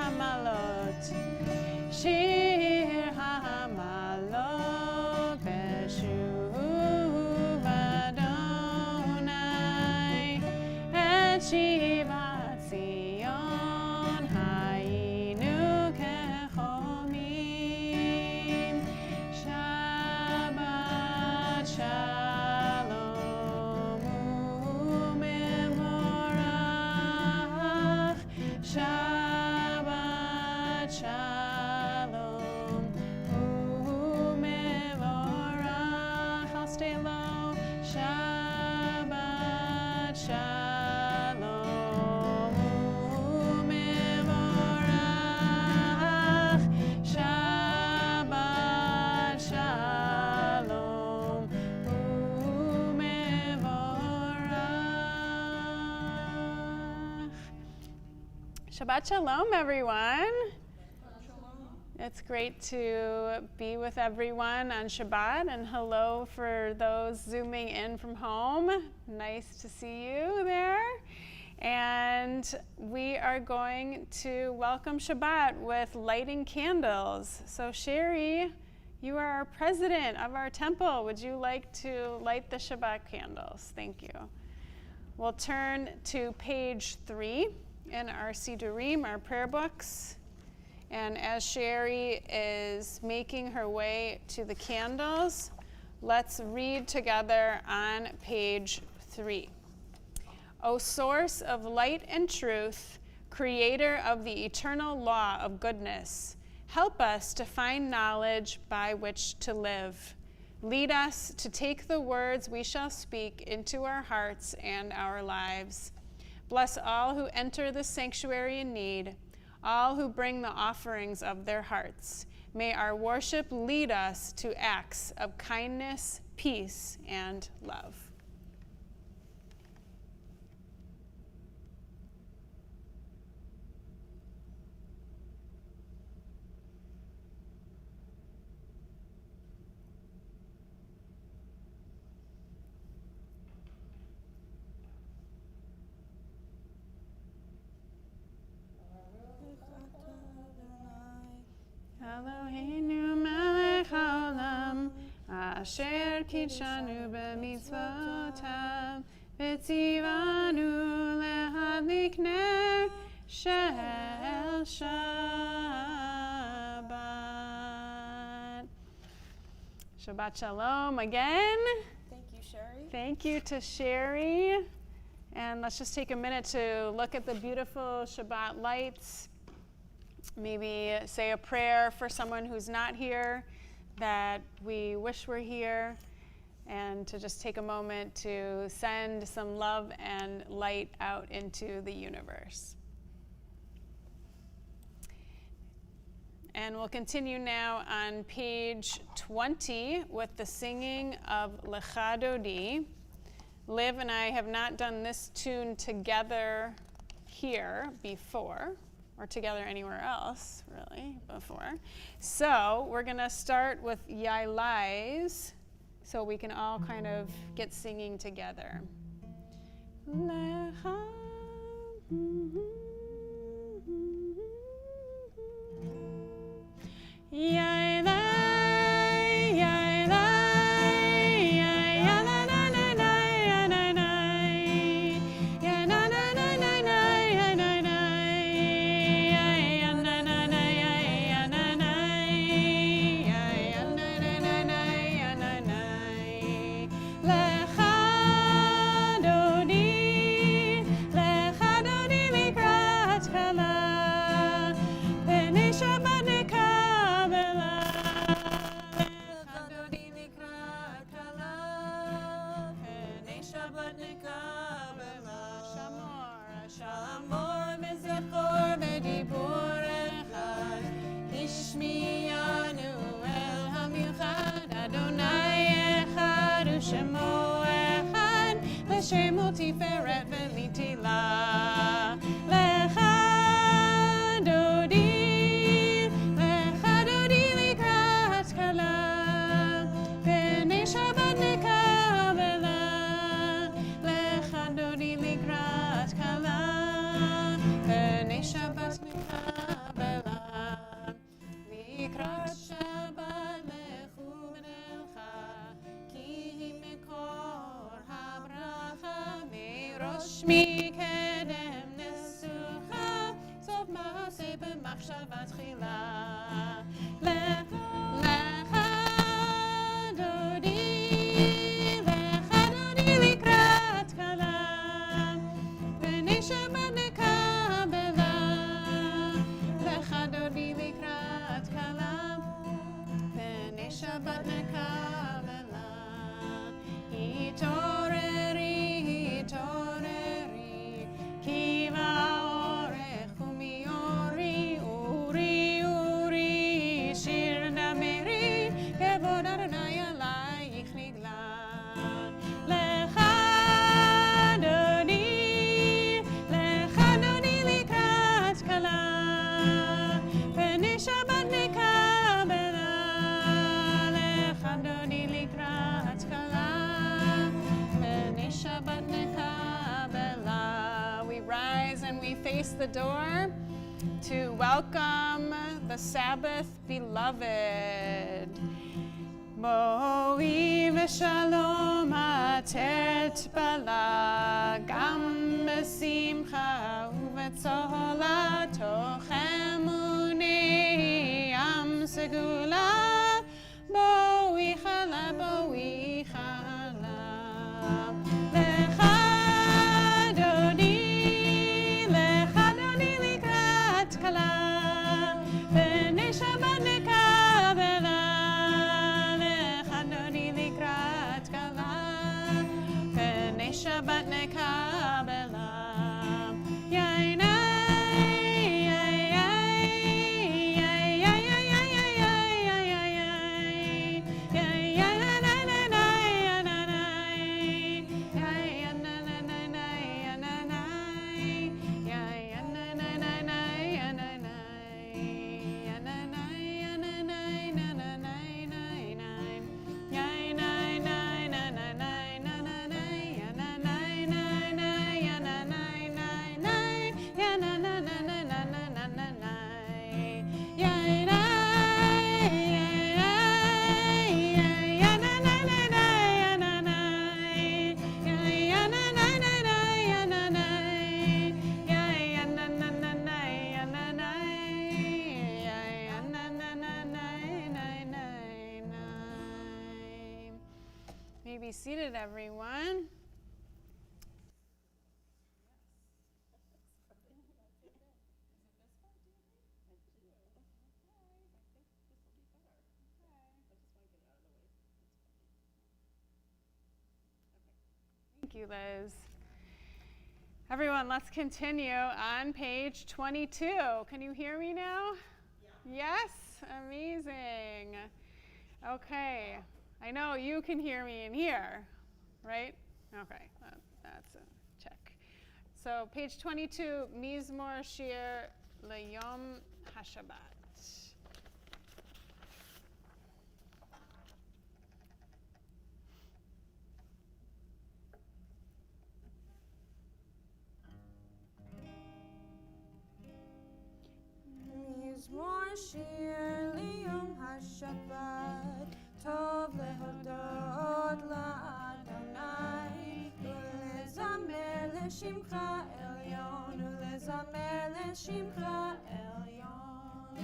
hamalot. Shir hamalot beshuv Adonai et Shivat Zion hayinu kechomim. Shabbat shalom u'mevorach. Shabbat shalom u'mevorach. I'll stay low. Shabbat shalom u'mevorach. Shabbat shalom u'mevorach. Shabbat shalom, everyone. It's great to be with everyone on Shabbat, and hello for those zooming in from home. Nice to see you there. And we are going to welcome Shabbat with lighting candles. So Sherry, you are our president of our temple. Would you like to light the Shabbat candles? Thank you. We'll turn to page 3 in our Sidurim, our prayer books. And as Sherry is making her way to the candles, let's read together on page 3. O source of light and truth, creator of the eternal law of goodness, help us to find knowledge by which to live. Lead us to take the words we shall speak into our hearts and our lives. Bless all who enter the sanctuary in need, all who bring the offerings of their hearts. May our worship lead us to acts of kindness, peace, and love. Eloheinu melech haolam, asher kidshanu b'mitzvotav, v'tzivanu lehadlik ner shel Shabbat. Shabbat shalom again. Thank you, Sherry. Thank you to Sherry. And let's just take a minute to look at the beautiful Shabbat lights. Maybe say a prayer for someone who's not here that we wish were here, and to just take a moment to send some love and light out into the universe. And we'll continue now on page 20 with the singing of Lecha Dodi. Liv and I have not done this tune together here before, or together anywhere else, really, before. So we're going to start with Yailais, so we can all kind of get singing together. Lecha. Shemo tiferet velitila. Lecha Dodi likrat kala. B'nei Shabbat nekabela. Lecha Dodi likrat kala. B'nei Shabbat nekabela. שמי קדם נסוכה, סוף מעשה במחשבה תחילה. לך דודי לקראת כלה, פני שבת נקבלה. לך דודי לקראת כלה, פני שבת נקבלה. התעוררי, התעוררי, כי באורך ומיורי, אורי, אורי, שיר דמרי, כבוד אדוני עלייך נגלה. לך דודי לקראת כלה, פני שבת נקבלה. לך דודי לקראת כלה, פני שבת נקבלה. We rise and we face the door to welcome the Sabbath beloved. בואי ושלום עטרת בלה, גם בשמחה ובצהלה, תוך אמוני עם סגולה. בואי חלה, בואי חלה. לך דודי לקראת כלה, פני שבת נקבלה. לך דודי לקראת כלה, פני שבת נקבלה. Be seated, everyone. Thank you, Liz. Everyone, let's continue on page 22. Can you hear me now? Yeah. Yes? Amazing. Okay. I know you can hear me in here, right? Okay, that's a check. So page 22, Mizmor Shir Leyom HaShabbat. Mizmor Shir Leyom HaShabbat, Tov lehodot la'Adonai, ulezamer l'shimcha elyon, ulezamer l'shimcha elyon.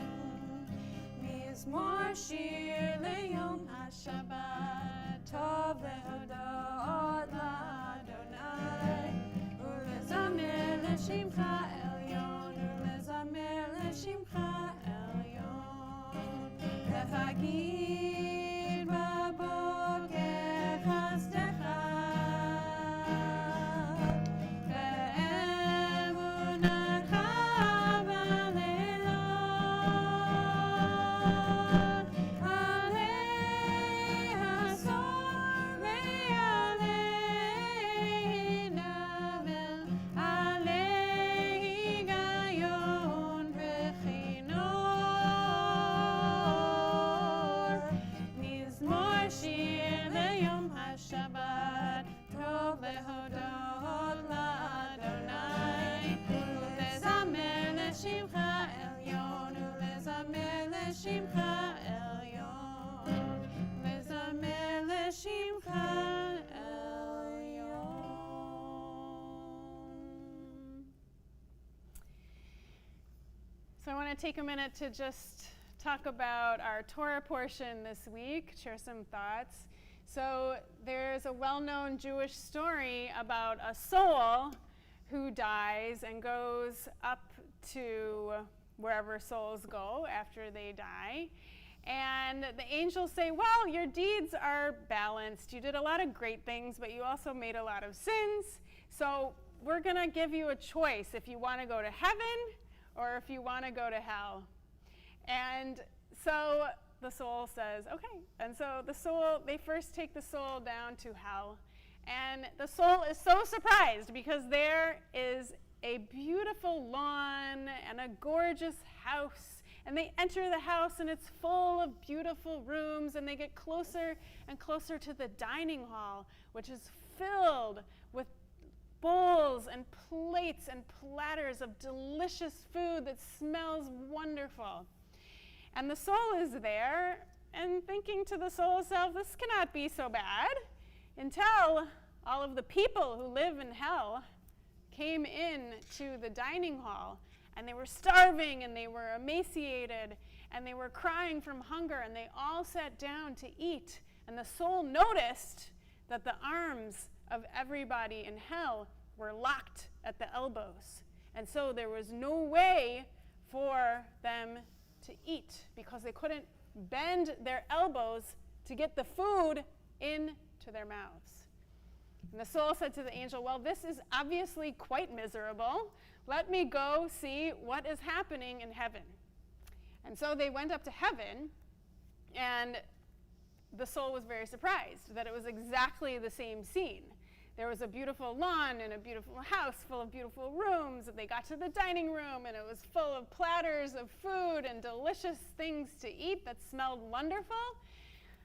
Mizmor shir leyom haShabbat, Tov lehodot la'Adonai, ulezamer l'shimcha elyon, ulezamer l'shimcha elyon. Lehagid b'boker chasdecha, ve'emunacha b'leilot, alei hasor ve'alei navel, alei higayon v'chinor. Mizmor shir leyom haShabbat, tov lehodot la'Adonai, ulezamer l'shimcha elyon, ulezamer l'shimcha elyon, ulezamer l'shimcha elyon. So I want to take a minute to just talk about our Torah portion this week, share some thoughts. So there's a well-known Jewish story about a soul who dies and goes up to wherever souls go after they die. And the angels say, well, your deeds are balanced. You did a lot of great things, but you also made a lot of sins. So we're going to give you a choice if you want to go to heaven or if you want to go to hell. And so the soul says, okay. And so they first take the soul down to hell. And the soul is so surprised because there is a beautiful lawn and a gorgeous house. And they enter the house and it's full of beautiful rooms, and they get closer and closer to the dining hall, which is filled with bowls and plates and platters of delicious food that smells wonderful. And the soul is there and thinking to the soul self, this cannot be so bad, until all of the people who live in hell came in to the dining hall, and they were starving and they were emaciated and they were crying from hunger, and they all sat down to eat. And the soul noticed that the arms of everybody in hell were locked at the elbows. And so there was no way for them to eat because they couldn't bend their elbows to get the food into their mouths. And the soul said to the angel, well, this is obviously quite miserable. Let me go see what is happening in heaven. And so they went up to heaven, and the soul was very surprised that it was exactly the same scene. There was a beautiful lawn and a beautiful house full of beautiful rooms. They got to the dining room, and it was full of platters of food and delicious things to eat that smelled wonderful.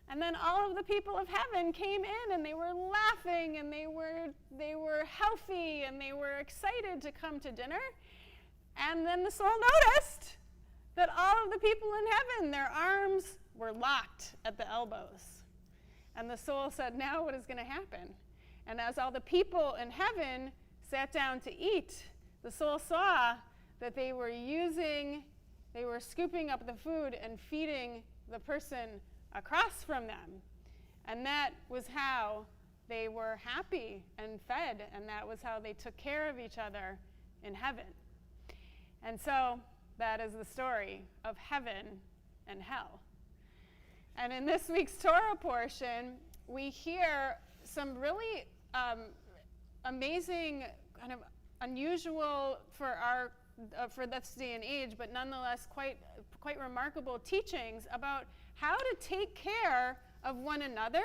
And then all of the people of heaven came in, and they were laughing, and they were healthy, and they were excited to come to dinner. And then the soul noticed that all of the people in heaven, their arms were locked at the elbows. And the soul said, now what is going to happen? And as all the people in heaven sat down to eat, the soul saw that they were scooping up the food and feeding the person across from them. And that was how they were happy and fed, and that was how they took care of each other in heaven. And so that is the story of heaven and hell. And in this week's Torah portion, we hear some really amazing, kind of unusual for this day and age, but nonetheless quite remarkable teachings about how to take care of one another,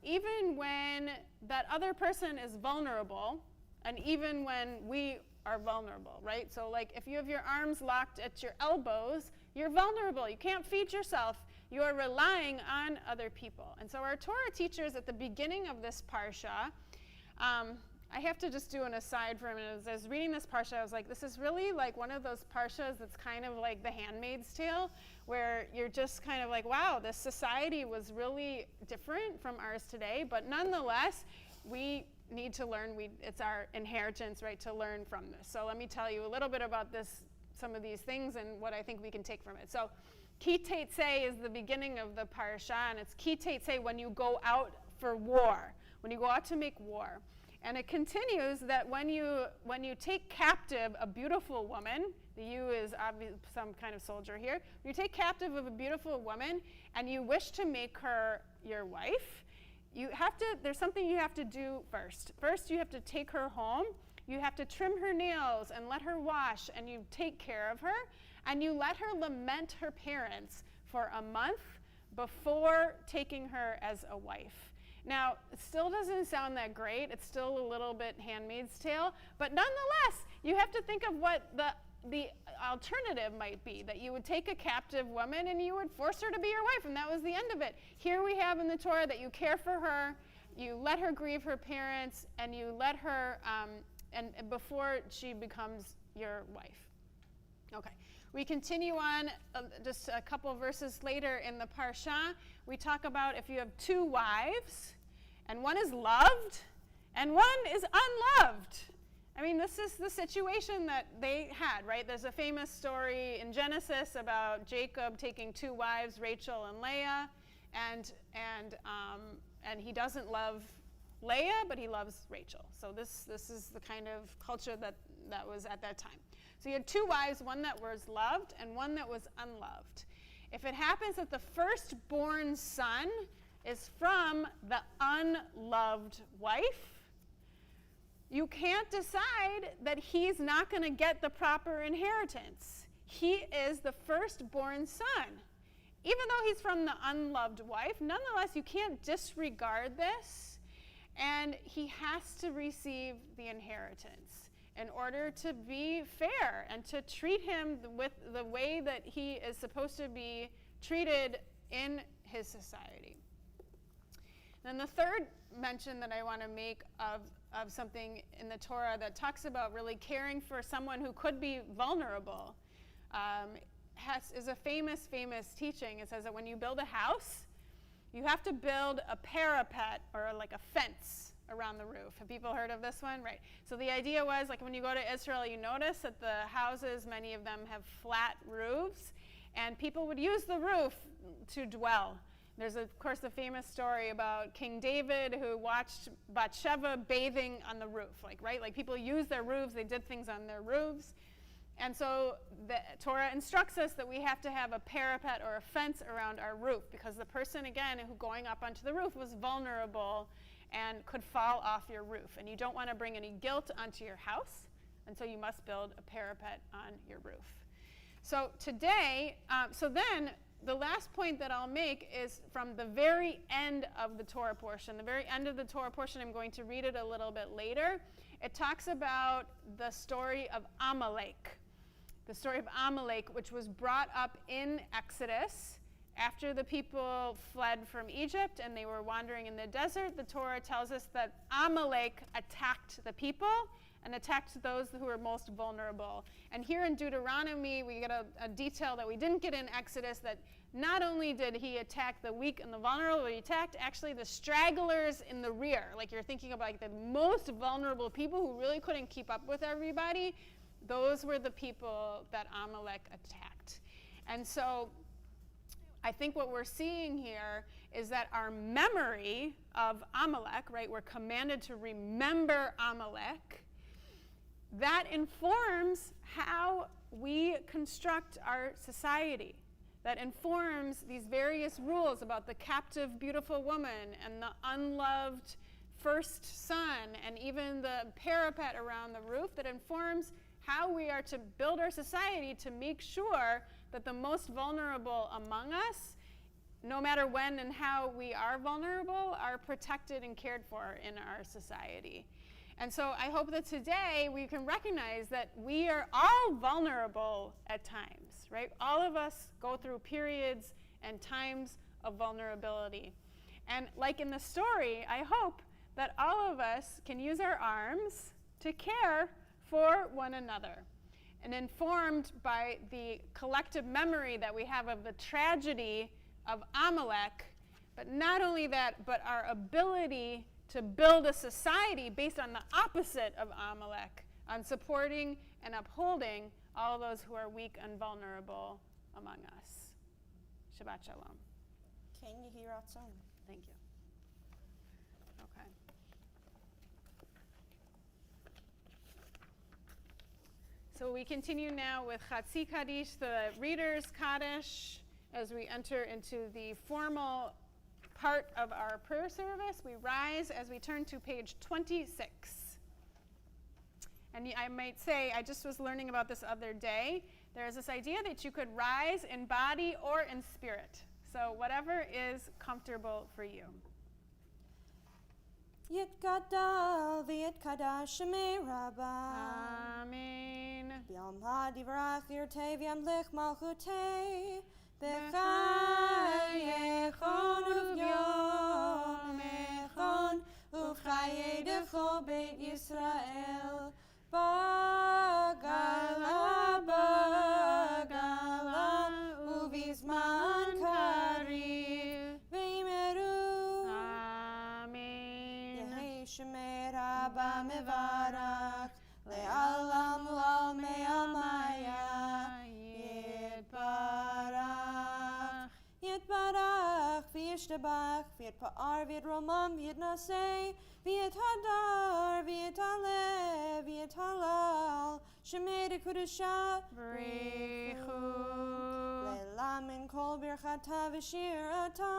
even when that other person is vulnerable, and even when we are vulnerable, right? So like if you have your arms locked at your elbows, you're vulnerable. You can't feed yourself. You are relying on other people. And so our Torah teachers at the beginning of this parsha, I have to just do an aside for a minute. As I was reading this parsha, I was like, this is really like one of those parshas that's kind of like The Handmaid's Tale, where you're just kind of like, wow, this society was really different from ours today, but nonetheless, we need to learn. It's our inheritance, right, to learn from this. So let me tell you a little bit about this, some of these things, and what I think we can take from it. So Ki Teitzei is the beginning of the parsha, and it's Ki Teitzei when you go out for war, when you go out to make war. And it continues that when you take captive a beautiful woman, the you is some kind of soldier here, when you take captive of a beautiful woman and you wish to make her your wife, there's something you have to do first. First, you have to take her home. You have to trim her nails and let her wash, and you take care of her, and you let her lament her parents for a month before taking her as a wife. Now, it still doesn't sound that great. It's still a little bit Handmaid's Tale, but nonetheless, you have to think of what the alternative might be, that you would take a captive woman and you would force her to be your wife, and that was the end of it. Here we have in the Torah that you care for her, you let her grieve her parents, and you let her, and before she becomes your wife. Okay. We continue on just a couple verses later in the parsha. We talk about if you have two wives, and one is loved, and one is unloved. I mean, this is the situation that they had, right? There's a famous story in Genesis about Jacob taking 2 wives, Rachel and Leah, and he doesn't love Leah, but he loves Rachel. So this is the kind of culture that was at that time. So you had 2 wives, one that was loved and one that was unloved. If it happens that the firstborn son is from the unloved wife, you can't decide that he's not going to get the proper inheritance. He is the firstborn son. Even though he's from the unloved wife, nonetheless, you can't disregard this, and he has to receive the inheritance in order to be fair and to treat him with the way that he is supposed to be treated in his society. Then the third mention that I want to make of something in the Torah that talks about really caring for someone who could be vulnerable is a famous teaching. It says that when you build a house, you have to build a parapet or like a fence around the roof. Have people heard of this one? Right. So the idea was, like, when you go to Israel, you notice that the houses, many of them have flat roofs, and people would use the roof to dwell. There's, of course, the famous story about King David who watched Bathsheba bathing on the roof, like people used their roofs, they did things on their roofs. And so the Torah instructs us that we have to have a parapet or a fence around our roof, because the person, again, who going up onto the roof was vulnerable and could fall off your roof. And you don't want to bring any guilt onto your house, and so you must build a parapet on your roof. So today, then the last point that I'll make is from the very end of the Torah portion. The very end of the Torah portion, I'm going to read it a little bit later. It talks about the story of Amalek. The story of Amalek, which was brought up in Exodus after the people fled from Egypt and they were wandering in the desert. The Torah tells us that Amalek attacked the people and attacked those who were most vulnerable. And here in Deuteronomy, we get a detail that we didn't get in Exodus, that not only did he attack the weak and the vulnerable, but he attacked actually the stragglers in the rear. Like, you're thinking about like the most vulnerable people who really couldn't keep up with everybody. Those were the people that Amalek attacked. And so I think what we're seeing here is that our memory of Amalek, right, we're commanded to remember Amalek. That informs how we construct our society. That informs these various rules about the captive beautiful woman and the unloved first son and even the parapet around the roof. That informs how we are to build our society to make sure that the most vulnerable among us, no matter when and how we are vulnerable, are protected and cared for in our society. And so I hope that today we can recognize that we are all vulnerable at times, right? All of us go through periods and times of vulnerability. And like in the story, I hope that all of us can use our arms to care for one another. And informed by the collective memory that we have of the tragedy of Amalek, but not only that, but our ability to build a society based on the opposite of Amalek, on supporting and upholding all those who are weak and vulnerable among us. Shabbat Shalom. Ken Yehi Ratzon. Thank you. Okay. So we continue now with Chatzi Kaddish, the Reader's Kaddish, as we enter into the formal part of our prayer service. We rise as we turn to page 26. And I might say, I just was learning about this other day. There is this idea that you could rise in body or in spirit. So whatever is comfortable for you. Yitgadal v'yitkadash shemei Rabbah. Amen. B'yom hadivrach yirtei v'yamlich malchutei. B'chayechon uv'yomechon uv'chayei dechol beit Yisrael. Bagala, bagala, uv'izman kariv v'imeru. Amen. Yehi shemei Rabbah mevarach ישתבח, ואת פאר, ואת רומם, ואת נשא, ואת הדר, ואת הלב, ואת הלל, שמי דקודשה, בריחו. לילה מן כל ברכתה ושירתה,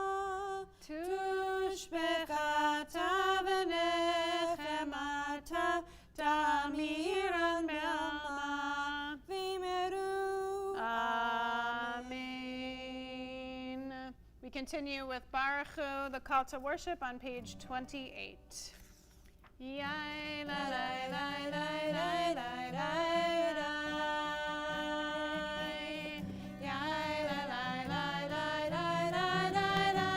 תושבחתה ונחמתה, תמירן בעלמה. ויאמרו Amen. We continue with Baruch Hu, the call to worship on page 28. Yai la la la la la la la la. Yai la la la la la la la la.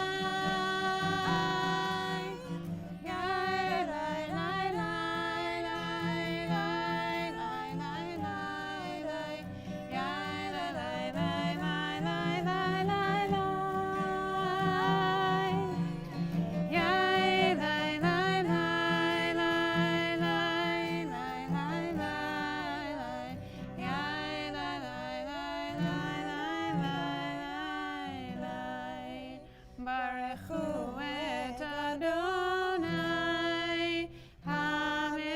Yai la la la la la la la la. Yai la la la la la la la la. Yai la la la la la la la la. Yai la la la la la la. Baruch Hu et Adonai HaMevorach.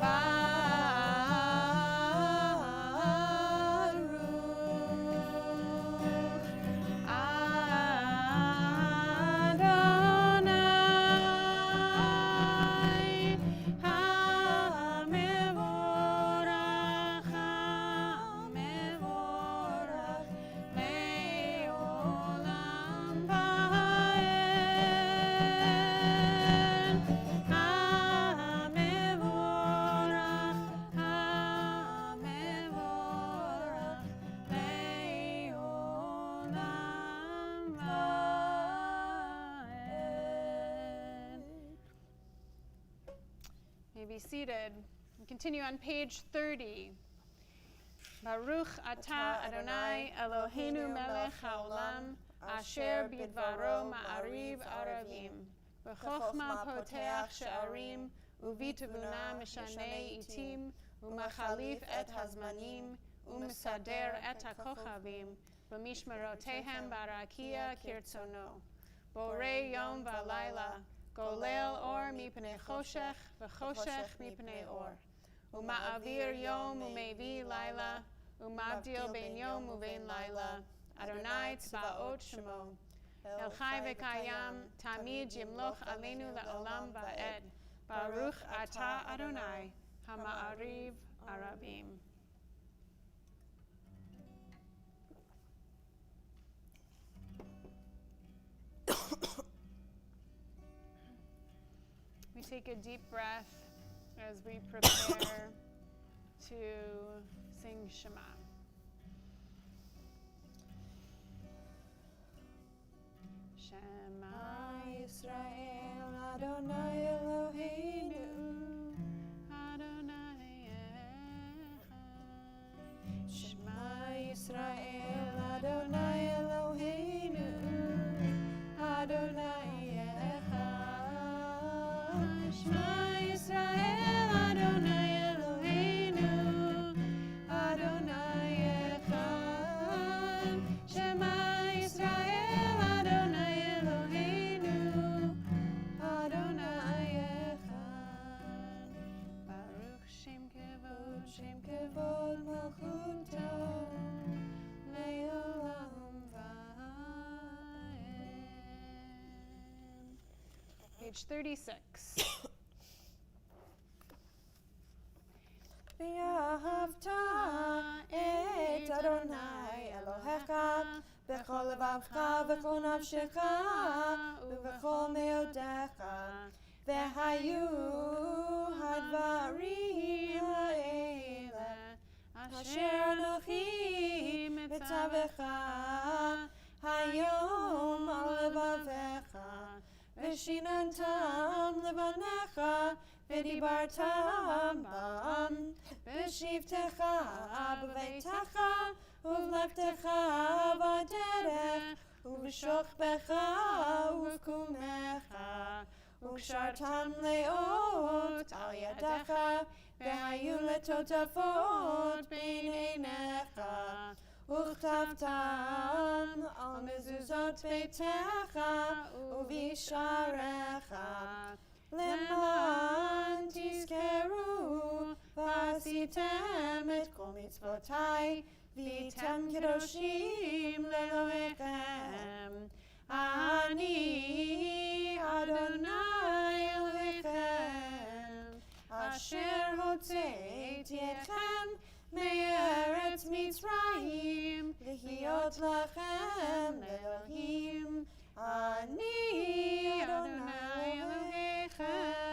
Baruch Adonai HaMevorach, HaMevorach le'olam va'ed. HaMevorach, HaMevorach le'olam va'ed. You may be seated. We continue on page 30. Baruch atah Adonai Eloheinu melech haolam, asher bidvaro ma'ariv aravim, v'chochma poteach she'arim, uvitvuna mishanei itim, umachalif et hazmanim, umesader et hakochavim, v'mishmerotehem barakia kirtzono. Borei yom v'alayla, golel or mipnei choshech, v'choshech mipnei or. Uma'avir yom umevi laila, umabdil ben yom uvein laila. Adonai tzbaot shemo. El chai v'kayam, tamid yimloch aleinu le'olam va'ed. Baruch atah Adonai, hama'ariv arabim. We take a deep breath as we prepare to sing Shema. Shema Yisrael Adonai Eloheinu, Adonai Echad. Shema Yisrael Adonai Eloheinu, Adonai Echad. Shema Yisrael Adonai Eloheinu, Adonai Echad. Shema Yisrael Adonai Eloheinu, Adonai Echad. Baruch Shem Kevod Malchuto, Le'olam Va'ed. Page 36. V'ahavta et Adonai Elohecha b'chol levavcha v'chol nafshecha u'v'chol meodecha v'hayu hadvarim ha'ele asher Anochi mitzavecha hayom al levavecha v'shinantam levanecha v'dibartam bam v'shivtecha b'veitecha uv'leftecha v'derech uv'shochbecha uv'kumecha וקשרתם לאות על ידך, והיו לטוטפות בין עיניך, וכתבתם על מזוזות ביתך ובשעריך, למען תזכרו ועשיתם את כל מצוותיי, והייתם קדושים לאלוהיכם. אני אדוני אלוהיכם, אשר הוצאתי אתכם מארץ מצרים, להיות לכם לאלוהים. אני אדוני אלוהיכם.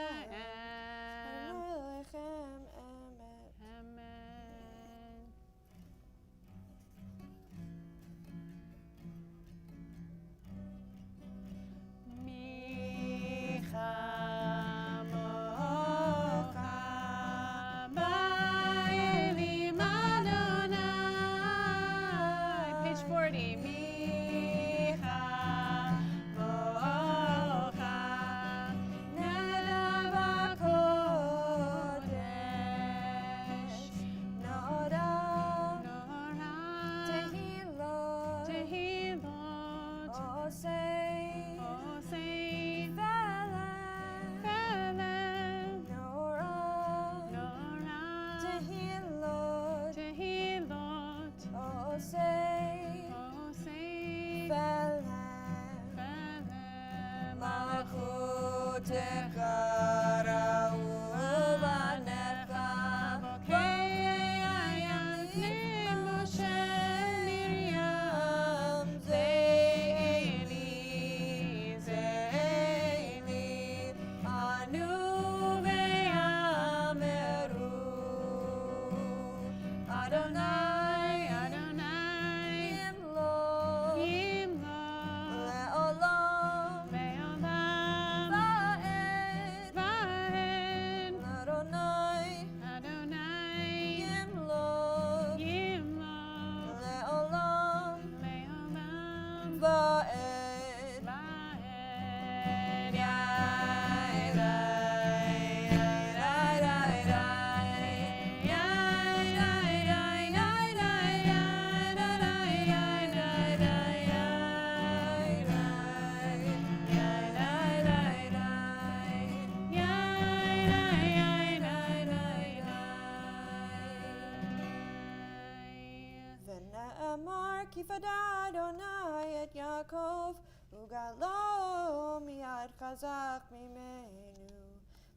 כי פדה אדוני את יעקב, וגאלו מיד חזק ממנו.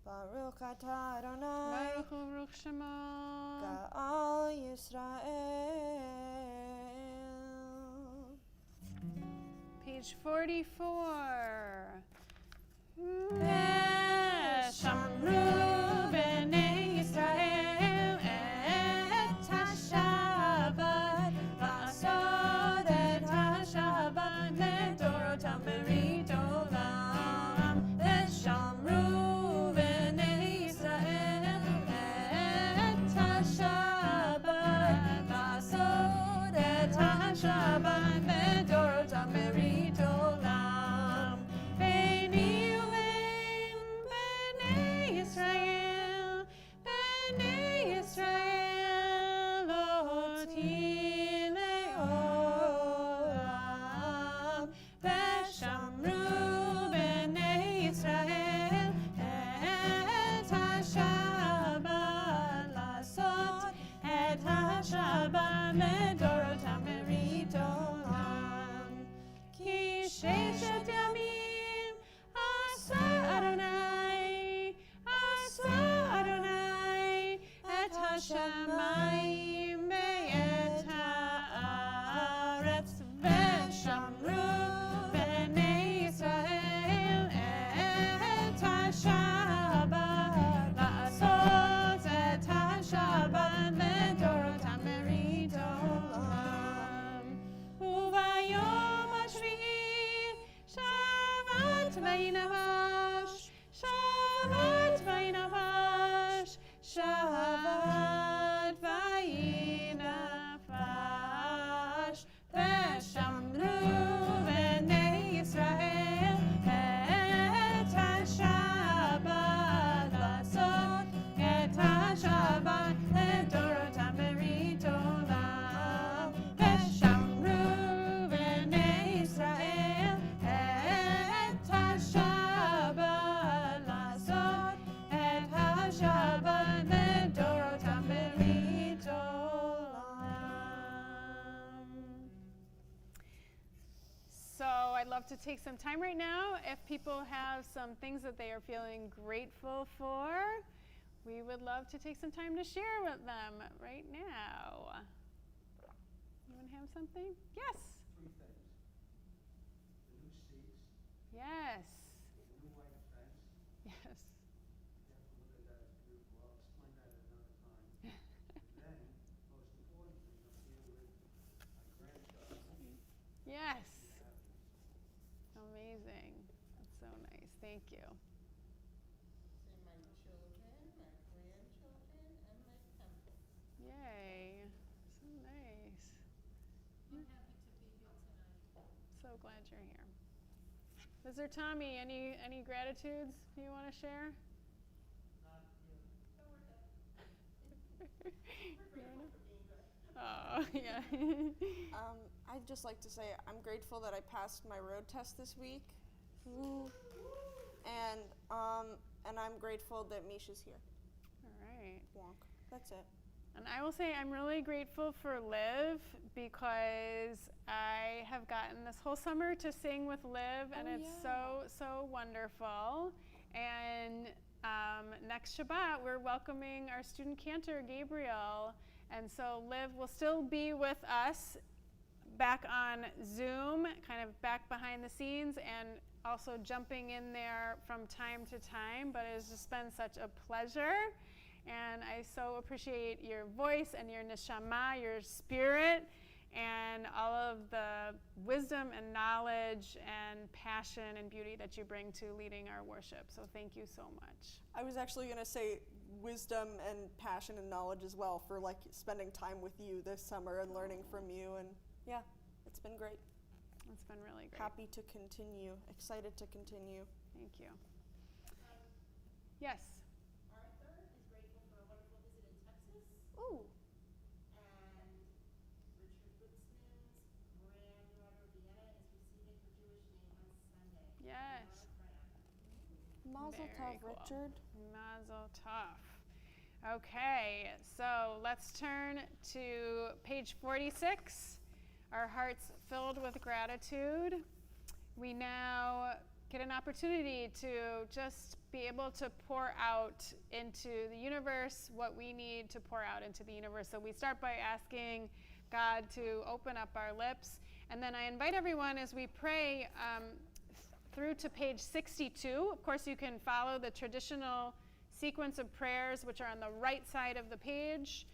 ברוך אתה אדוני, ברוך וברוך שמו, גאל ישראל. Page 44. ושמרו בני ישראל את השבת, לעשות את השבת לדורותם ברית עולם. ושמרו בני ישראל את השבת, לעשות את השבת לדורותם ברית עולם. בני ובן בני ישראל, בני ישראל אותי לעולם. ושמרו בני ישראל את השבת, לעשות את השבת לדורותם ברית עולם. כי ששת ימים עשה אדוני, עשה אדוני את השמיים ואת הארץ. ושמרו בני ישראל את השבת, לעשות את השבת לדורותם ברית עולם. וביום השביעי שבת וינבש, שבת וינבש, שבת וינבש. ושמרו בני ישראל את השבת, לעשות את השבת לדורותם ברית עולם. love to take some time right now. If people have some things that they are feeling grateful for, we would love to take some time to share with them right now. Anyone have something? Yes. 3 things. The new seats, Yes. the new white fence. Yes. You have to look at that, it's beautiful. I'll explain that at another time. And then, most importantly, I'm here with my grandchild. Yes. She's happy. Amazing. That's so nice. Thank you. Say my children, my grandchildren, and my temple. Yay. So nice. I'm happy to be here tonight. So glad you're here. Visitor Tommy, any gratitudes you want to share? Oh, yeah. I'd just like to say I'm grateful that I passed my road test this week. Woo. And I'm grateful that Misha's here. All right. Wonk. That's it. And I will say I'm really grateful for Liv because I have gotten this whole summer to sing with Liv, and it's so wonderful. And next Shabbat, we're welcoming our student cantor, Gabriel. And so Liv will still be with us back on Zoom, kind of back behind the scenes, and also jumping in there from time to time. But it has just been such a pleasure. And I so appreciate your voice and your neshama, your spirit, and all of the wisdom and knowledge and passion and beauty that you bring to leading our worship. So thank you so much. I was actually going to say wisdom and passion and knowledge as well for like spending time with you this summer and learning from you. And yeah, it's been great. It's been really great. Happy to continue. Excited to continue. Thank you. Yes. Arthur is grateful for a wonderful visit in Texas. Ooh. And Richard Woodsman's granddaughter Vienna is receiving her Jewish name on Sunday. Yes. Mazel Very tov, cool. Richard. Mazel tov. Okay, so let's turn to page 46. Our hearts filled with gratitude. We now get an opportunity to just be able to pour out into the universe what we need to pour out into the universe. So we start by asking God to open up our lips. And then I invite everyone as we pray through to page 62. Of course, you can follow the traditional sequence of prayers, which are on the right side of the page.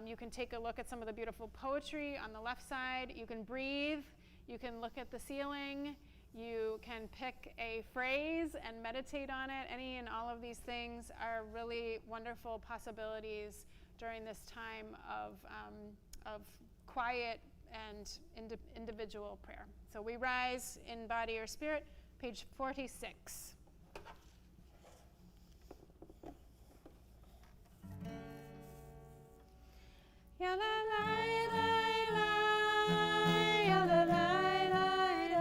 You can take a look at some of the beautiful poetry on the left side. You can breathe. You can look at the ceiling. You can pick a phrase and meditate on it. Any and all of these things are really wonderful possibilities during this time of quiet and individual prayer. So we rise in body or spirit, page 46. Ya la la la la, ya la la la la,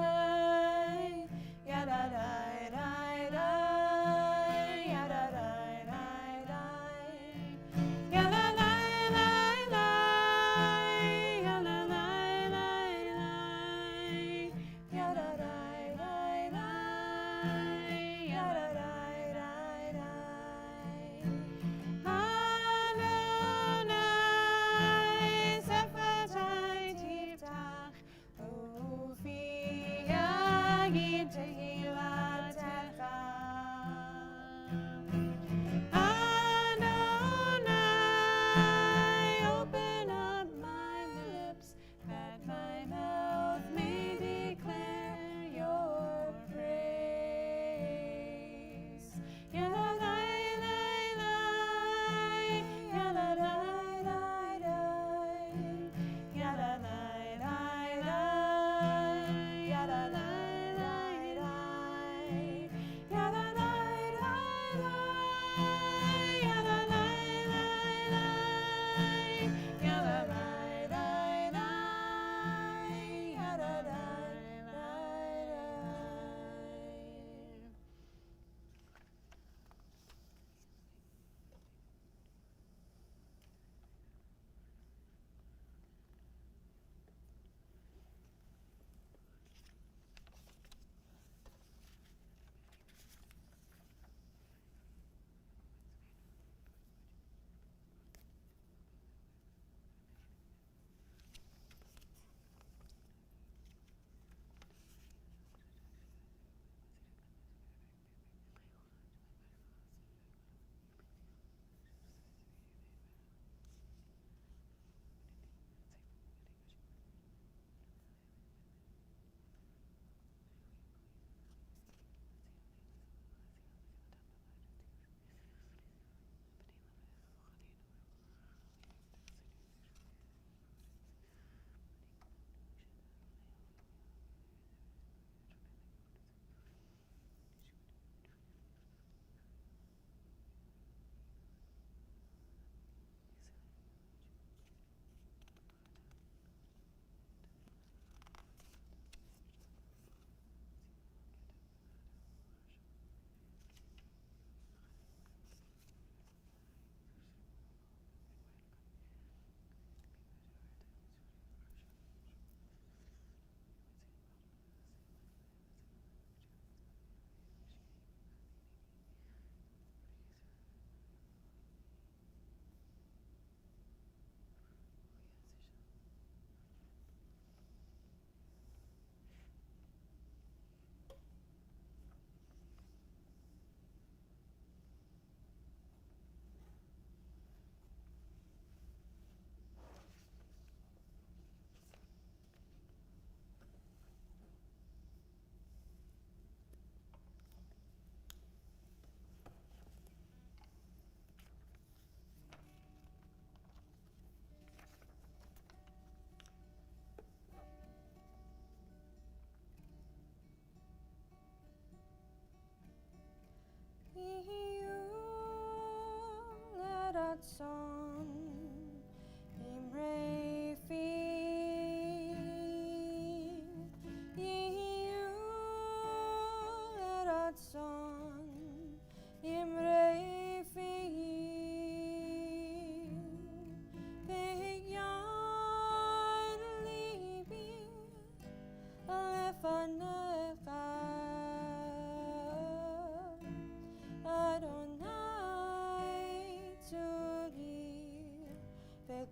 ya la la la la, ya la la la la, ya la la la la, ya la la la la, ya la la la la, ya la la la la. Adonai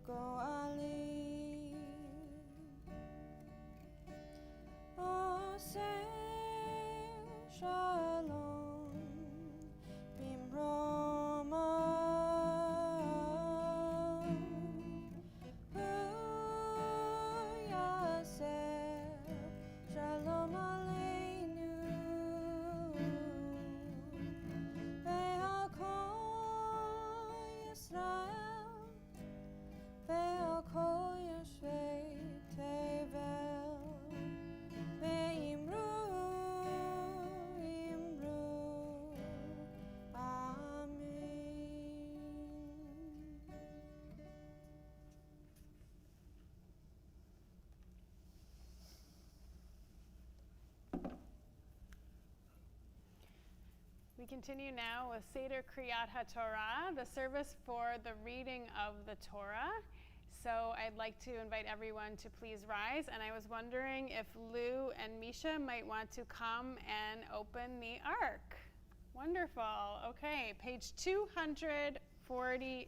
go'ali. Oseh shalom bimroma. Shalom aleinu, ve'al kol Yisrael, ve'al kol yoshvei tevel, ve'imru, amen. We continue now with Seder Kriyat HaTorah, the service for the reading of the Torah. So I'd like to invite everyone to please rise, and I was wondering if Lou and Misha might want to come and open the ark. Wonderful. Okay, page 246.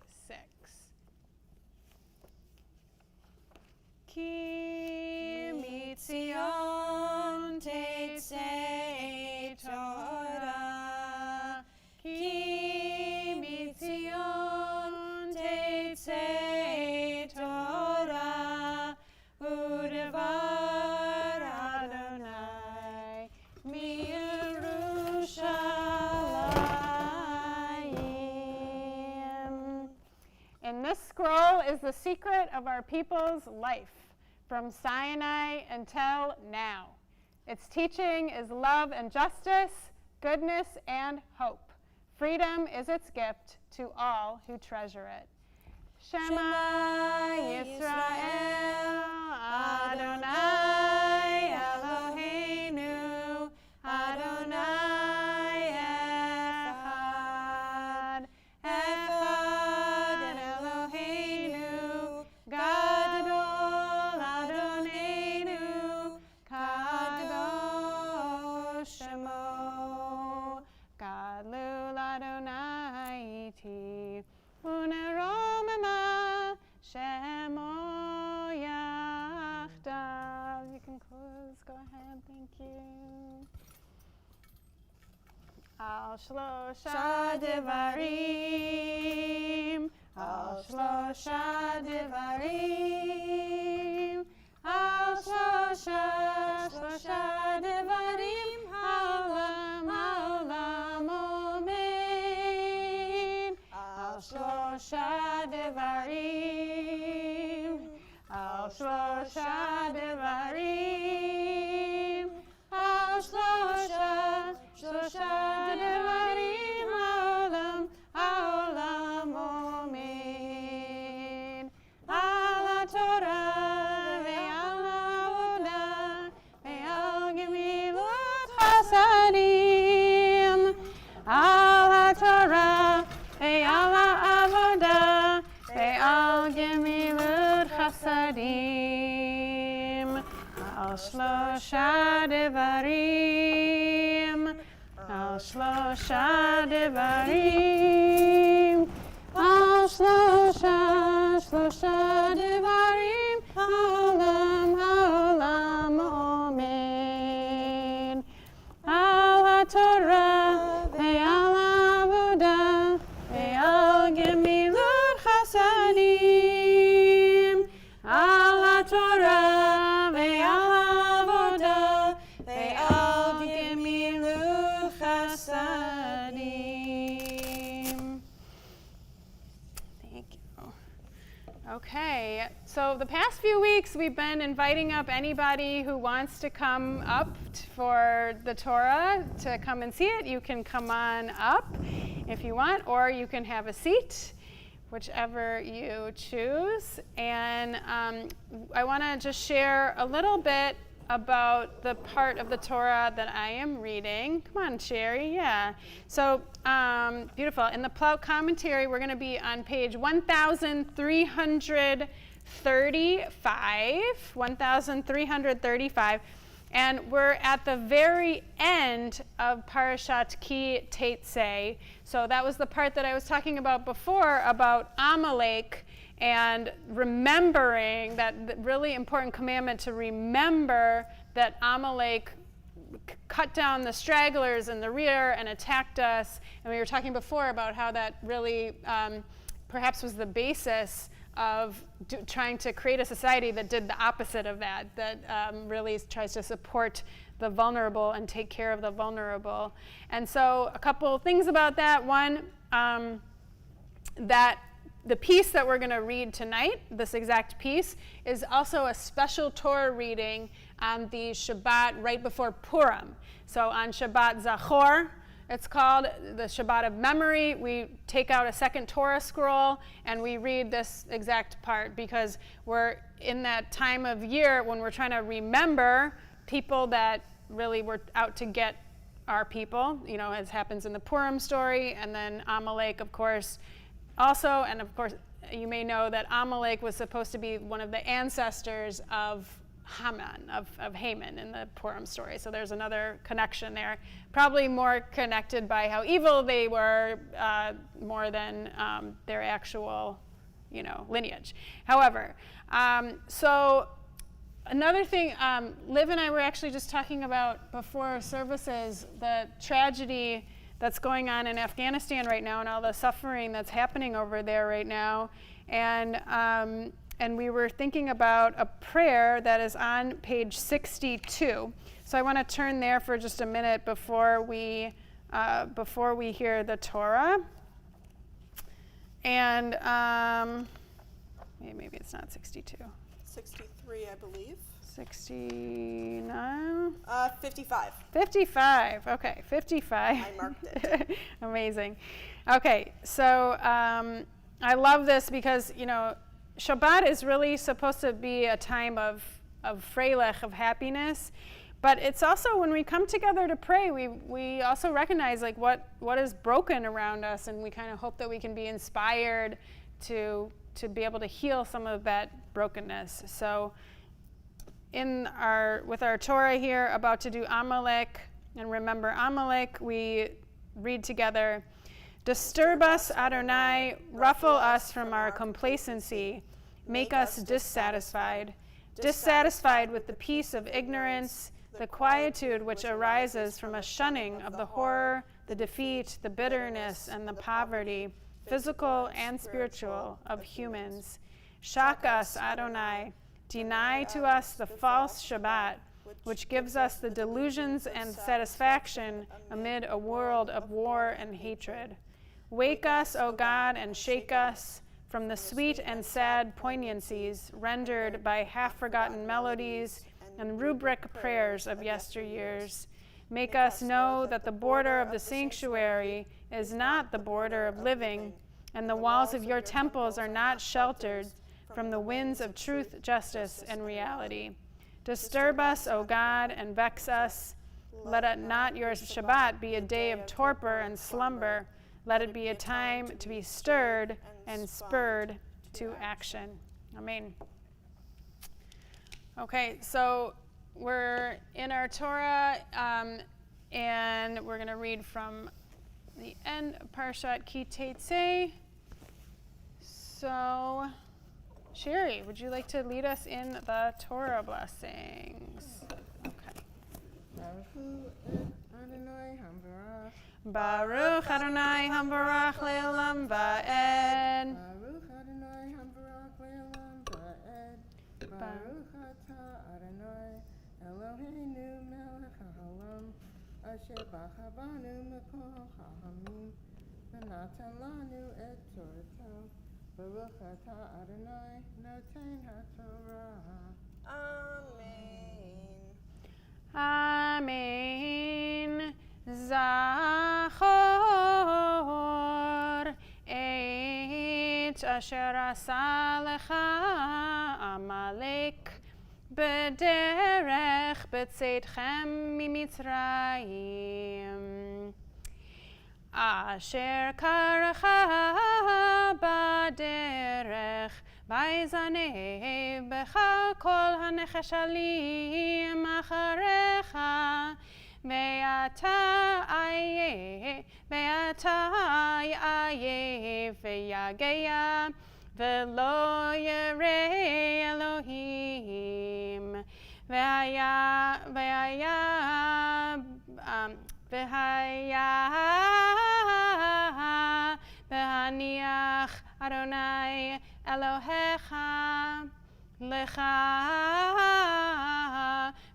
Ki mitzion tetzei Torah, Ki mitzion tetzei Torah, udevar Adonai miYerushalayim. In this scroll is the secret of our people's life, from Sinai until now. Its teaching is love and justice, goodness and hope. Freedom is its gift to all who treasure it. Shema Yisrael, Adonai Eloheinu, Adonai Echad. Echad Eloheinu, Gadol Adonenu, Kadosh Shemo, Gadlul Adonai iti, Uneromema Shemo Yachdav. You can close, go ahead, thank you. Al Shlosha Devarim, Al Shlosha Devarim, Al Shlosha Devarim, Haolam Haolam Omein. Al Shlosha Devarim, Al Shlosha Devarim, Al Shlosha Devarim, Haolam Haolam Omein. Al HaTorah ve'al Avodah ve'al Gemilut Chasadim. Al HaTorah ve'al Avodah ve'al Gemilut Chasadim. Al Shlosha Devarim, Al Shlosha Devarim, Al Shlosha Devarim, Haolam Haolam Omein. Al HaTorah ve'al Avodah ve'al Gemilut Chasadim. Al HaTorah ve'al Avodah ve'al Gemilut Chasadim. Thank you. Okay, so the past few weeks we've been inviting up anybody who wants to come up for the Torah to come and see it. You can come on up if you want, or you can have a seat, whichever you choose. And I want to just share a little bit about the part of the Torah that I am reading. Come on, Sherry, yeah. So, beautiful. In the Plout commentary, we're going to be on page 1335, and we're at the very end of Parashat Ki Teitzei. So that was the part that I was talking about before, about Amalek and remembering that the really important commandment to remember that Amalek cut down the stragglers in the rear and attacked us. And we were talking before about how that really perhaps was the basis of trying to create a society that did the opposite of that, that really tries to support the vulnerable and take care of the vulnerable. And so a couple things about that. One, that the piece that we're going to read tonight, this exact piece, is also a special Torah reading on the Shabbat right before Purim. So on Shabbat Zachor, it's called the Shabbat of memory. We take out a second Torah scroll and we read this exact part because we're in that time of year when we're trying to remember people that really were out to get our people, you know, as happens in the Purim story, and then Amalek, of course, also. And of course, you may know that Amalek was supposed to be one of the ancestors of Haman, of Haman in the Purim story. So there's another connection there. Probably more connected by how evil they were, more than their actual, you know, lineage. However, so another thing, Liv and I were actually just talking about before services, the tragedy that's going on in Afghanistan right now and all the suffering that's happening over there right now. And we were thinking about a prayer that is on page 62. So I want to turn there for just a minute before we hear the Torah. And maybe it's not 62. 63, I believe. 69? 55. 55. Okay, 55. I marked it. Amazing. Okay, so I love this because, you know, Shabbat is really supposed to be a time of freilich, of happiness, but it's also when we come together to pray, we also recognize like what is broken around us, and we kind of hope that we can be inspired to be able to heal some of that brokenness. So with our Torah here, about to do Amalek and remember Amalek, we read together, "Disturb us, Adonai, ruffle us from our complacency, make us dissatisfied with the peace of ignorance, the quietude which arises from a shunning of the horror, the defeat, the bitterness, and the poverty, physical and spiritual, of humans. Shock us, Adonai, deny to us the false Shabbat, which gives us the delusions and satisfaction amid a world of war and hatred. Wake us, O God, and shake us from the sweet and sad poignancies rendered by half-forgotten melodies and rubric prayers of yesteryears. Make us know that the border of the sanctuary is not the border of living, and the walls of your temples are not sheltered from the winds of truth, justice, and reality. Disturb us, O God, and vex us. Let it not your Shabbat be a day of torpor and slumber. Let it be a time to be stirred and spurred to action." Amen. Okay, so we're in our Torah, and we're going to read from the end of Parshat Ki Teitzei. So, Sherry, would you like to lead us in the Torah blessings? Okay. Baruch Adonai Hambarach Le'olam Va'ed. Baruch Adonai Hambarach Le'olam Va'ed. Baruch Atah Adonai Eloheinu Melech HaOlam Asher B'chabanu Mikol Ha'amim V'natan Lanu Et Torto. Baruch Atah Adonai Noten HaTorah. Amen. Amen. Zachor et asher asa lecha Amalek b'derech b'tzeitchem mimitzrayim asher karacha b'derech vayzaneh b'cha kol hanecheshalim acharecha Ve'ata aye ve'yageya velo yirei Elohim, v'haya v'haniach Adonai Elohecha lecha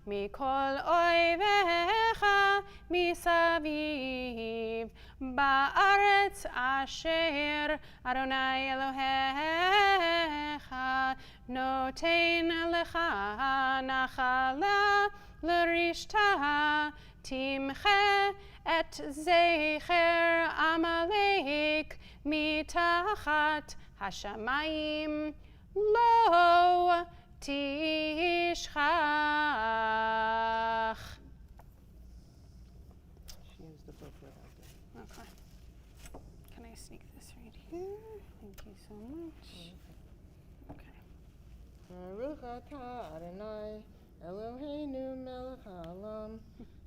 mikol oivecha misaviv ba'aretz asher Adonai Elohecha noten lecha nachala l'rishta timche et zecher Amalek mitachat hashamayim lo tishchach. She used the booklet out there. Okay. Can I sneak this right here? Thank you so much. Okay. Baruch atah Adonai Eloheinu melech haolam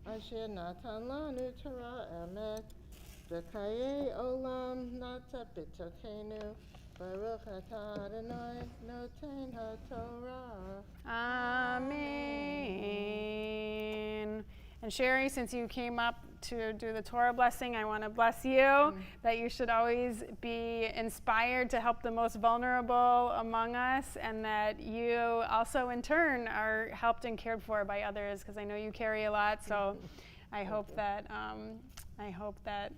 asher natan lanu Torah emet v'chayei olam nata b'tokenu Baruch atah Adonai noten haTorah. Amen. And Sherry, since you came up to do the Torah blessing, I want to bless you that you should always be inspired to help the most vulnerable among us, and that you also in turn are helped and cared for by others, because I know you carry a lot. So I hope that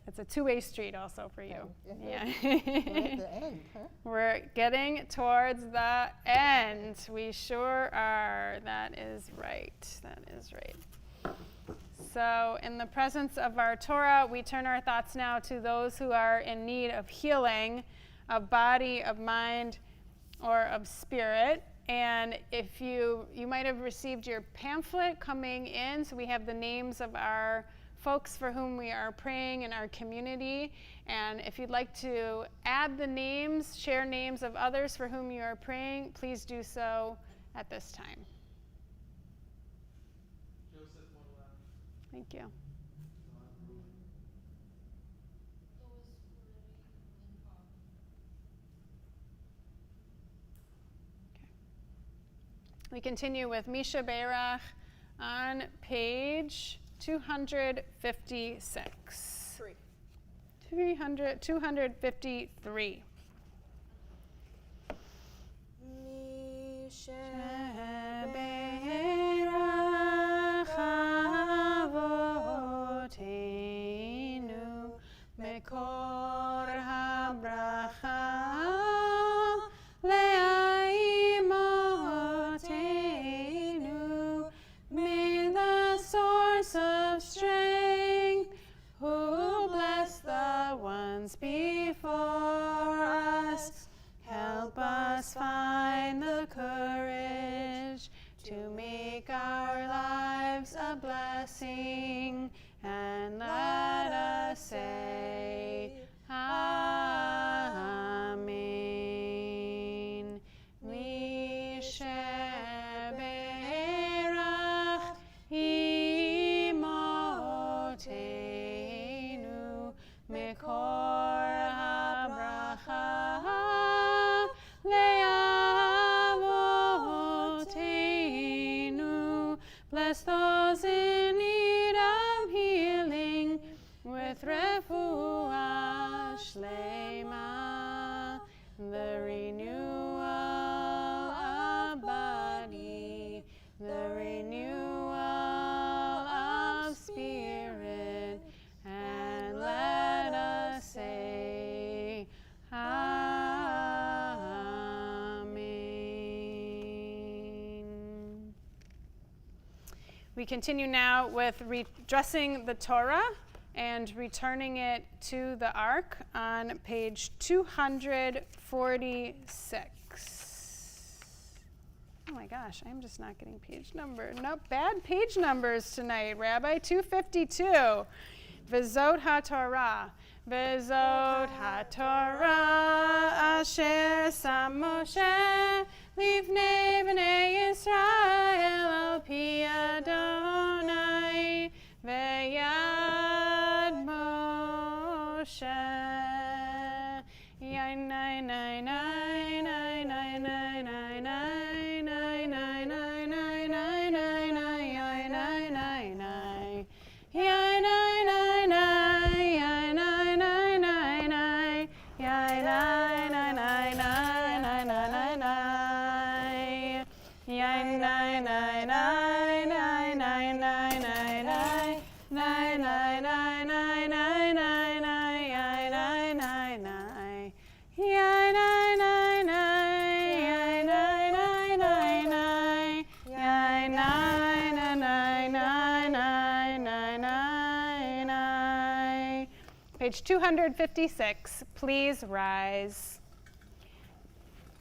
it's a two-way street also for you. Yeah. We're at the end, huh? We're getting towards the end. We sure are. That is right. That is right. So in the presence of our Torah, we turn our thoughts now to those who are in need of healing, of body, of mind, or of spirit. And if you might have received your pamphlet coming in, so we have the names of our folks for whom we are praying in our community. And if you'd like to add the names, share names of others for whom you are praying, please do so at this time. Thank you. Lois Marie and Bob. We continue with Misha Beirach on page 256. 253. Mekor habracha le'aimotenu, may the source of strength, who bless the ones before us, help us find the courage to make our lives a blessing, and let us say, Amen. Misheberach imotenu, mekor habracha le'avotenu. Bless those in need of healing with refuah shlema, the renewal of body, the renewal of spirit, and let us say, Amen. We continue now with redressing the Torah and returning it to the Ark on page 246. Oh my gosh, I'm just not getting page number. Nope, bad page numbers tonight, Rabbi. 252. V'zot HaTorah. V'zot HaTorah asher sam Moshe livnei b'nei Yisrael al pi Adonai v'yad Moshe. Yai nai nai nai nai Page 256, please rise.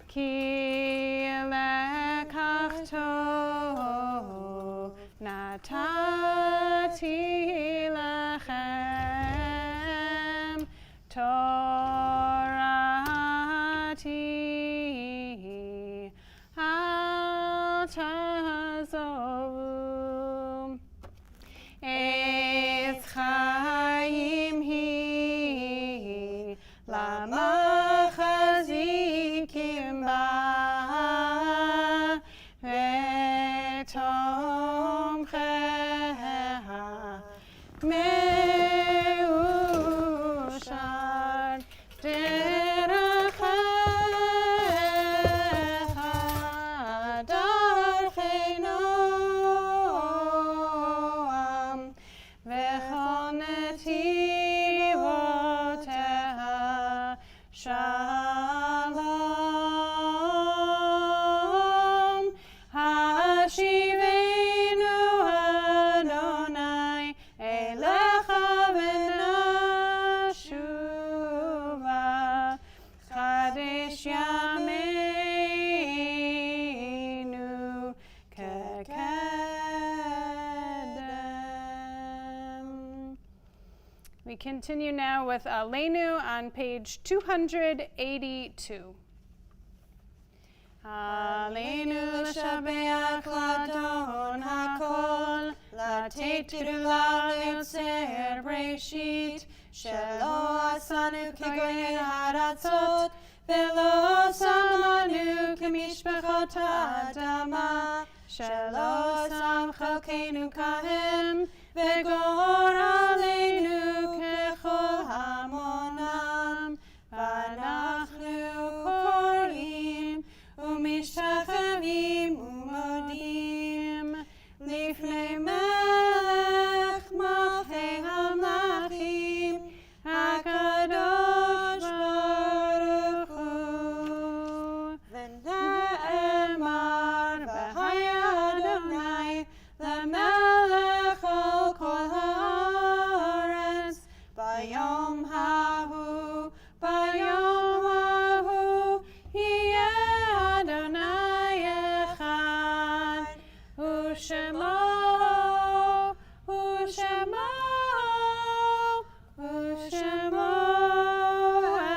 Ki lekach tov natati lachem torati al tazovu etz chaim hi lama chazikim ba vetomcheha meushar derachecha darchei noam v'chol netivoteha shalom hashivenu Adonai elecha v'nashuva chadesh yameinu kekedem. We continue now with Aleinu on page 282. Aleinu l'shabeach l'adon hakol, לתת תרועה ליוצר בראשית, שלא עשנו כגויי הארצות, ולא שמנו כמשפחות האדמה, שלא שם חלקנו כהם, וגור עלינו ככל המונם, ואנחנו קוראים ומשתחווים ומודים לפני מלך מלכי המלכים, הקדוש ברוך הוא. ונאמר והיה אדוני למלך על כל הארץ, ביום ההוא, ביום ההוא, יהיה אדוני אחד, ושמו, ושמו, ושמו אחד.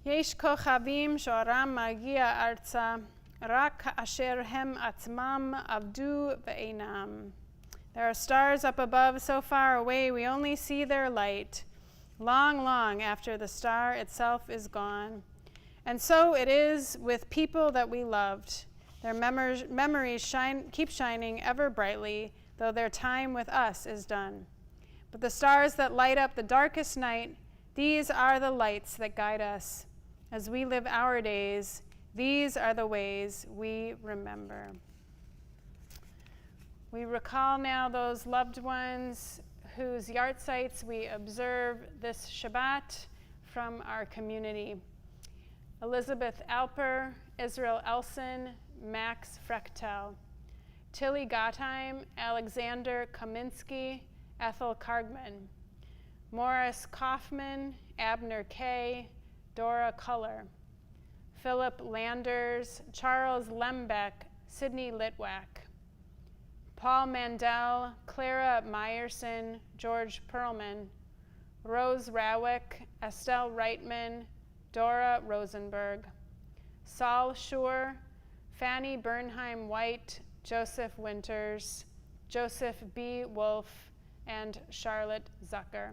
יש כוכבים שאורם מגיע ארצה, רק כאשר הם עצמם עבדו ואינם. There are stars up above so far away we only see their light, long, long after the star itself is gone. And so it is with people that we loved. Their memories keep shining ever brightly, though their time with us is done. But the stars that light up the darkest night, these are the lights that guide us. As we live our days, these are the ways we remember. We recall now those loved ones whose yahrzeits we observe this Shabbat from our community. Elizabeth Alper, Israel Elson, Max Frechtel, Tilly Gottheim, Alexander Kaminsky, Ethel Kargman, Morris Kaufman, Abner Kay, Dora Culler, Philip Landers, Charles Lembeck, Sidney Litwack, Paul Mandel, Clara Meyerson, George Perlman, Rose Rawick, Estelle Reitman, Dora Rosenberg, Saul Schur, Fanny Bernheim White, Joseph Winters, Joseph B. Wolf, and Charlotte Zucker.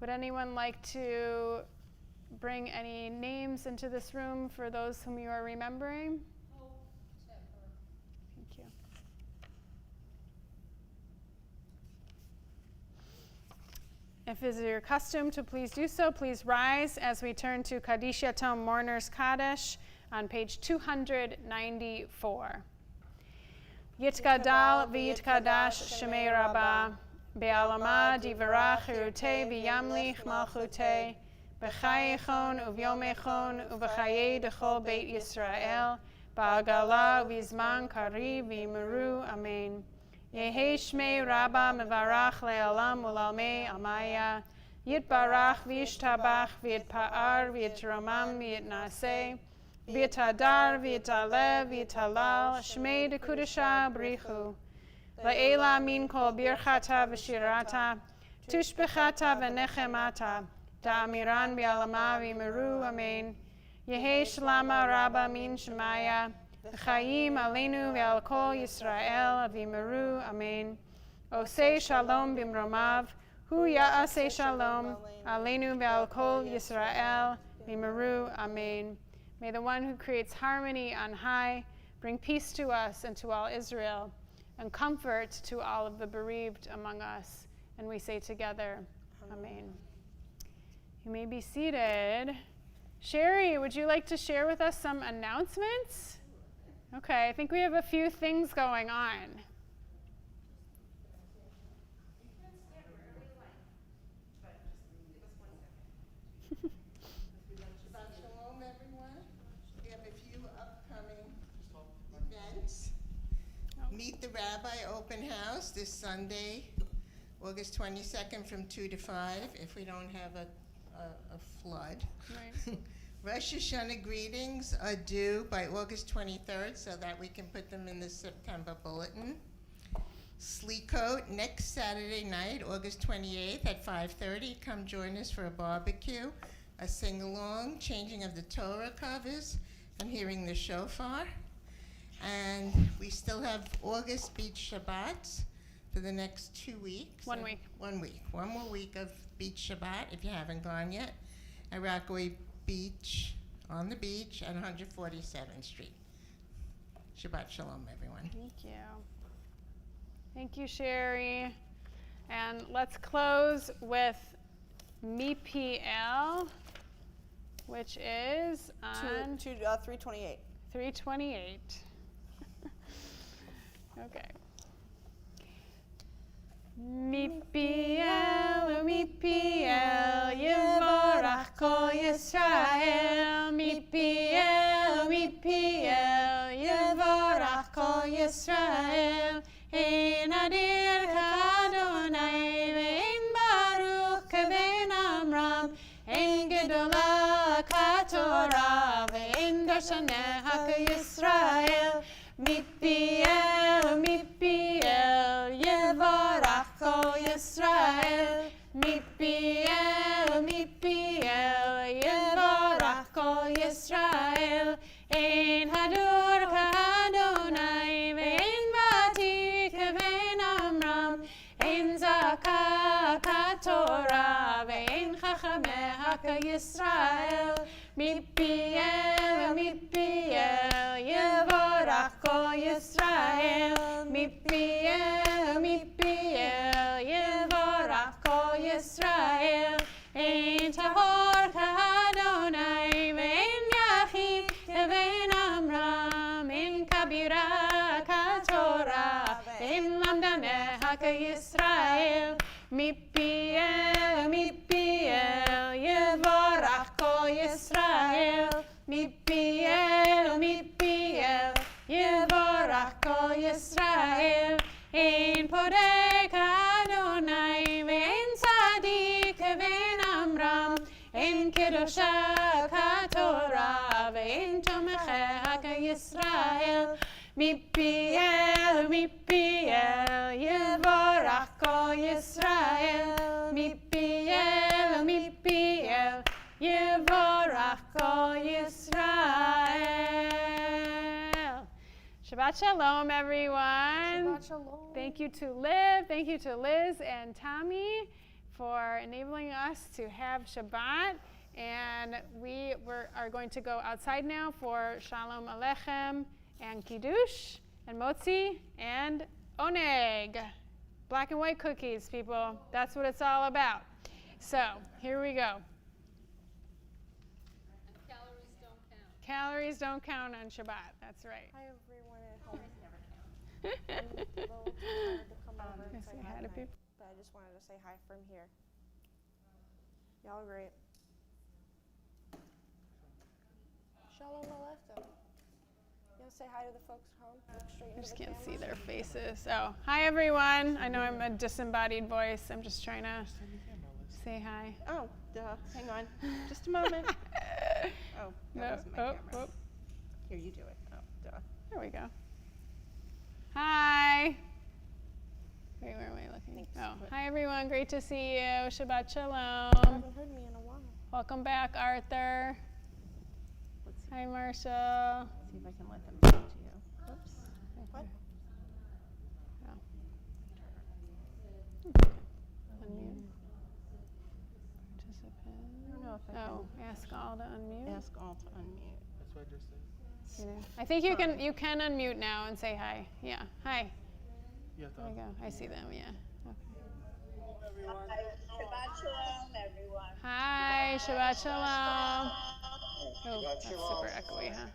Would anyone like to bring any names into this room for those whom you are remembering? Thank you. If it is your custom to please do so, please rise as we turn to Kaddish Yatom Mourner's Kaddish on page 294. Yitgadal v'yitkadash Shemei Rabbah, Be'alama divarach Hirutei v'yamlich malchutei, B'chayechon uvyomechon u'v'chayei dechol Beit Yisrael, Ba'agala v'zman kari v'yimeru, Amen. Yehi Shmei Rabbah mevarach le'olam u'lalmei amaya, Yitbarach v'yishtabach v'yitpa'ar v'yitromam v'yitnaseh, V'yitadar v'yitalev v'yitalal, Shmei dekudesha brichu, La'ela min kol birchata v'shirata, Tushbechata v'nechemata, Da'amiran v'alama v'yimeru, Amen. Yehi Shlama Rabbah min Shemaya, V'chayim aleinu v'al kol Yisrael v'yimeru, Amen. Osei shalom b'mromav, Hu ya'aseh shalom, aleinu v'al kol Yisrael v'yimeru, Amen. May the one who creates harmony on high bring peace to us and to all Israel, and comfort to all of the bereaved among us. And we say together, Amen. You may be seated. Sherry, would you like to share with us some announcements? Okay, I think we have a few things going on. Shabbat Shalom, everyone. We have a few upcoming events. Meet the Rabbi Open House this Sunday, August 22nd from 2 to 5, if we don't have a flood. Right. Rosh Hashanah greetings are due by August 23rd so that we can put them in the September bulletin. Sleekout next Saturday night, August 28th at 5:30. Come join us for a barbecue, a sing-along, changing of the Torah covers, and hearing the shofar. And we still have August beach Shabbats for the next 2 weeks. 1 week. 1 week. One more week of beach Shabbat if you haven't gone yet at Rockaway Beach, on the beach at 147th Street. Shabbat Shalom, everyone. Thank you. Thank you, Sherry. And let's close with MPL, which is on 328. 328. Okay. MPL, MPL, Yevorach Kol Yisrael. MPL, MPL, Yevorach Kol Yisrael. Ein adir k'Adonai, ve'ein baruch k'vein Amram, ein gedola k'Torah, ve'ein darshaneha k'Yisrael. MPL, MPL, Yevorach Kol Yisrael. MPL, MPL, Yevorach Kol Yisrael. Ein hadur k'Adonai, ve'ein bati k'vein Amram, ein zaka k'Torah, ve'ein chachameha k'Yisrael. MPL, MPL, Yevorach Kol Yisrael. MPL, MPL, Yevorach Kol Yisrael. Ein tahor k'Adonai, ve'ein yachid k'vein Amram, ein kabira k'Torah, ve'ein lamdaneha k'Yisrael. MPL, MPL, Yevorach Kol Yisrael. MPL, MPL, Yevorach Kol Yisrael. Ein podek Adonai, ve'ein tzadik k'vein Amram, ein kedosha k'Torah, ve'ein tomecheha k'Yisrael. MPL, MPL, Yevorach Kol Yisrael. MPL, MPL, Yevorach Barach Kol Yisrael. Shabbat Shalom, everyone. Shabbat shalom. Thank you to Liv, thank you to Liz and Tommy for enabling us to have Shabbat. And we are going to go outside now for Shalom Aleichem and Kiddush and Motzi and Oneg. Black and white cookies, people. That's what it's all about. So here we go. And calories don't count. Calories don't count on Shabbat. That's right. Hi everyone at home. I'm a little too tired to come over and say hi tonight, but I just wanted to say hi from here. Y'all are great. Shalom Aleichem. You want to say hi to the folks at home? Look straight I into just the can't camera. see their faces. Oh, hi everyone. I know I'm a disembodied voice. I'm just trying to say hi. Oh, duh. Hang on. Just a moment. Oh, that wasn't my camera. Here, you do it. Oh, duh. There we go. Hi. Wait, where am I looking? Thanks. Oh, hi everyone. Great to see you. Shabbat You Shalom. haven't heard me in a while. Welcome back, Arthur. Let's see, Hi, Marshall. see if I can let them talk to you. Oops. What? Unmute. Participant. I don't know if I Oh, ask all to can unmute. ask all to unmute. That's what I just said. You did. I think you can unmute now and say hi. Yeah. Hi. You have to. There we go. I see them. Yeah. Okay. Shabbat Shalom, everyone. Hi. Shabbat Shalom. Oh, that's super echoey, huh?